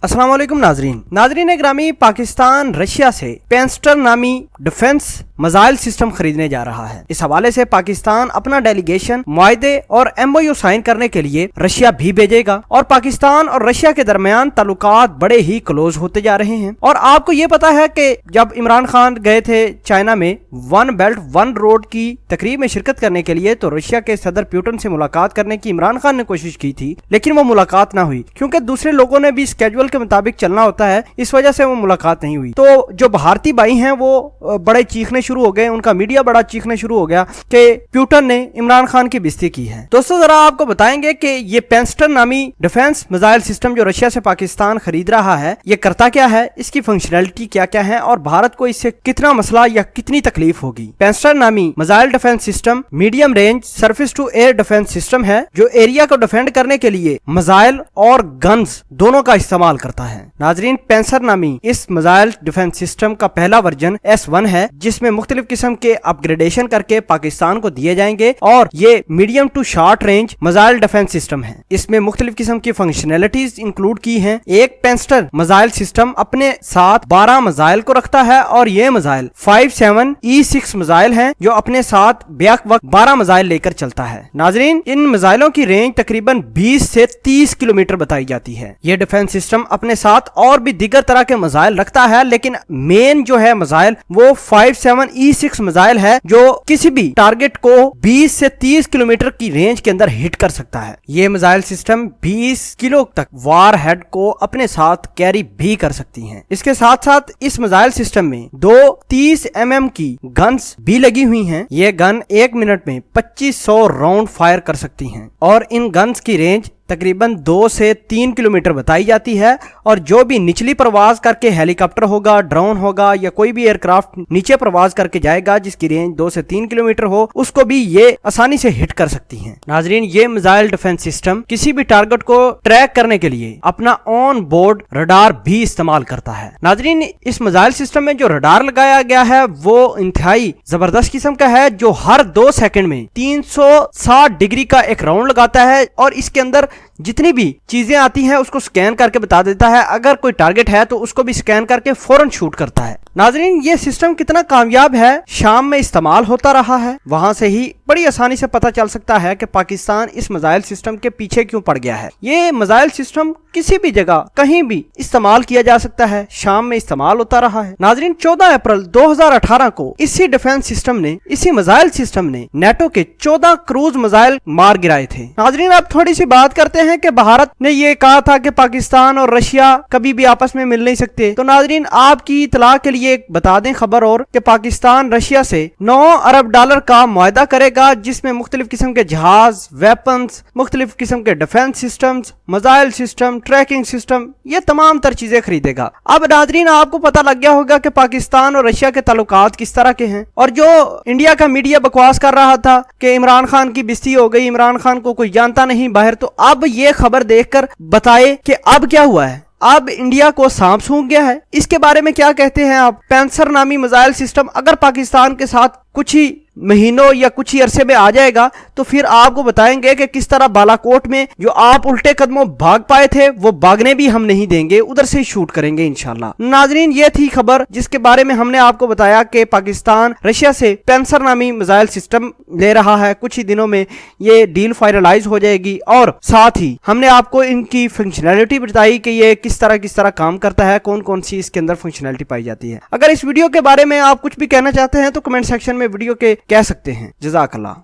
अस्सलाम वालेकुम नाजरीन ग्रामी, पाकिस्तान रशिया से पेंस्टर नामी डिफेंस मिसाइल सिस्टम खरीदने जा रहा है। इस हवाले से पाकिस्तान अपना डेलीगेशन मुआहदे और MOU साइन करने के लिए रशिया भी भेजेगा और पाकिस्तान और रशिया के दरमियान ताल्लुकात बड़े ही क्लोज होते जा रहे हैं। और आपको ये पता है कि जब इमरान खान गए थे चाइना में वन बेल्ट वन रोड की तकरीब में शिरकत करने के लिए, तो रशिया के सदर पुतिन से मुलाकात करने की इमरान खान ने कोशिश की थी, लेकिन वो मुलाकात ना हुई क्योंकि दूसरे लोगों ने भी स्केड्यूल के मुताबिक चलना होता है, इस वजह से वो मुलाकात नहीं हुई। तो जो भारतीय भाई हैं वो बड़े चीखने शुरू हो गए, उनका मीडिया बड़ा चीखने शुरू हो गया कि पुतिन ने इमरान खान की बेइज्जती की है। दोस्तों जरा आपको बताएंगे कि ये पेंस्टर नामी डिफेंस मिसाइल सिस्टम जो रशिया से पाकिस्तान खरीद रहा है, ये करता क्या है, इसकी फंक्शनैलिटी क्या क्या है और भारत को इससे कितना मसला या कितनी तकलीफ होगी। पेंस्टर नामी missile defence system medium range surface to air defence system है जो एरिया को डिफेंड करने के लिए मिसाइल और गन्स दोनों का इस्तेमाल करता है। नाजरीन, पेंसर नामी इस मिसाइल डिफेंस सिस्टम का पहला वर्जन S1 है जिसमें मुख्तलिफ किस्म के अपग्रेडेशन करके पाकिस्तान को दिए जाएंगे और ये medium to short range missile defence system है। इसमें मुख्तलिफ किस्म की फंक्शनैलिटीज इंक्लूड की हैं। एक पेंस्टर मिसाइल सिस्टम अपने साथ 12 मिसाइल को रखता है और ये मिसाइल 57E6 मिसाइल है जो अपने साथ बैक वक्त 12 मिसाइल लेकर चलता है। नाजरीन, इन मिसाइलों की रेंज तकरीबन 20 से 30 किलोमीटर बताई जाती है। ये डिफेंस सिस्टम अपने साथ और भी दीगर तरह के मिसाइल रखता है, लेकिन मेन जो है मिसाइल वो 57E6 मिसाइल है जो किसी भी टारगेट को 20 से 30 किलोमीटर की रेंज के अंदर हिट कर सकता है। ये मिसाइल सिस्टम 20 किलो तक वार हेड को अपने साथ कैरी भी कर सकती हैं। इसके साथ साथ इस मिसाइल सिस्टम में 2 30 mm की गन्स भी लगी हुई हैं। ये गन 1 मिनट में 2500 राउंड फायर कर सकती हैं और इन गन्स की रेंज तकरीबन 2 से 3 किलोमीटर बताई जाती है और जो भी निचली प्रवास करके हेलीकॉप्टर होगा, ड्रोन होगा या कोई भी एयरक्राफ्ट नीचे प्रवास करके जाएगा जिसकी रेंज 2 से 3 किलोमीटर हो, उसको भी ये आसानी से हिट कर सकती हैं। नाजरीन, ये मिसाइल डिफेंस सिस्टम किसी भी टारगेट को ट्रैक करने के लिए अपना ऑन बोर्ड रडार भी इस्तेमाल करता है। नाजरीन, इस मिसाइल सिस्टम में जो रडार लगाया गया है वो इंतहाई जबरदस्त किस्म का है जो हर 2 सेकंड में 360 डिग्री का एक राउंड लगाता है और इसके अंदर जितनी भी चीजें आती हैं उसको स्कैन करके बता देता है। अगर कोई टारगेट है तो उसको भी स्कैन करके फौरन शूट करता है। नाजरीन, ये सिस्टम कितना कामयाब है, शाम में इस्तेमाल होता रहा है, वहां से ही बड़ी आसानी से पता चल सकता है कि पाकिस्तान इस मिसाइल सिस्टम के पीछे क्यों पड़ गया है। ये मिसाइल सिस्टम किसी भी जगह कहीं भी इस्तेमाल किया जा सकता है, शाम में इस्तेमाल होता रहा है। नाजरीन, 14 अप्रैल 2018 को इसी डिफेंस सिस्टम ने, इसी मिसाइल सिस्टम ने नेटो के 14 क्रूज मिसाइल मार गिराए थे। नाजरीन, अब थोड़ी सी बात करते हैं कि भारत ने ये कहा था कि पाकिस्तान और रशिया कभी भी आपस में मिल नहीं सकते। तो नाजरीन, आपकी इतला के लिए बता दें खबर और कि पाकिस्तान रशिया से $9 अरब का मुआहदा करेगा जिसमें मुख्तलिफ किस्म के जहाज, वेपन्स, मुख्तलिफ किस्म के defence systems, missile system, tracking system, ये तमाम तर चीजें खरीदेगा। अब नाजरीन, आपको पता लग गया होगा कि पाकिस्तान और रशिया के ताल्लुकात किस तरह के हैं और जो इंडिया का मीडिया बकवास कर रहा था कि इमरान खान की बेइज्जती हो गई, इमरान खान को कोई जानता नहीं बाहर, तो अब ये खबर देखकर बताए कि अब क्या हुआ है। अब इंडिया को सांप सूंघ गया है। इसके बारे में क्या कहते हैं आप? पेंसर नामी मिसाइल सिस्टम अगर पाकिस्तान के साथ कुछ ही महीनों या कुछ ही अरसे में आ जाएगा तो फिर आपको बताएंगे कि किस तरह बालाकोट में जो आप उल्टे कदमों भाग पाए थे वो भागने भी हम नहीं देंगे, उधर से शूट करेंगे इंशाल्लाह। नाजरीन, ये थी खबर जिसके बारे में हमने आपको बताया कि पाकिस्तान रशिया से पेंसर नामी मिसाइल सिस्टम ले रहा है। कुछ ही दिनों में ये डील फाइनलाइज हो जाएगी और साथ ही हमने आपको इनकी फंक्शनैलिटी बताई कि ये किस तरह काम करता है, कौन कौन सी इसके अंदर फंक्शनैलिटी पाई जाती है। अगर इस वीडियो के बारे में आप कुछ भी कहना चाहते हैं तो कमेंट सेक्शन में वीडियो के कह सकते हैं। जज़ाकल्लाह।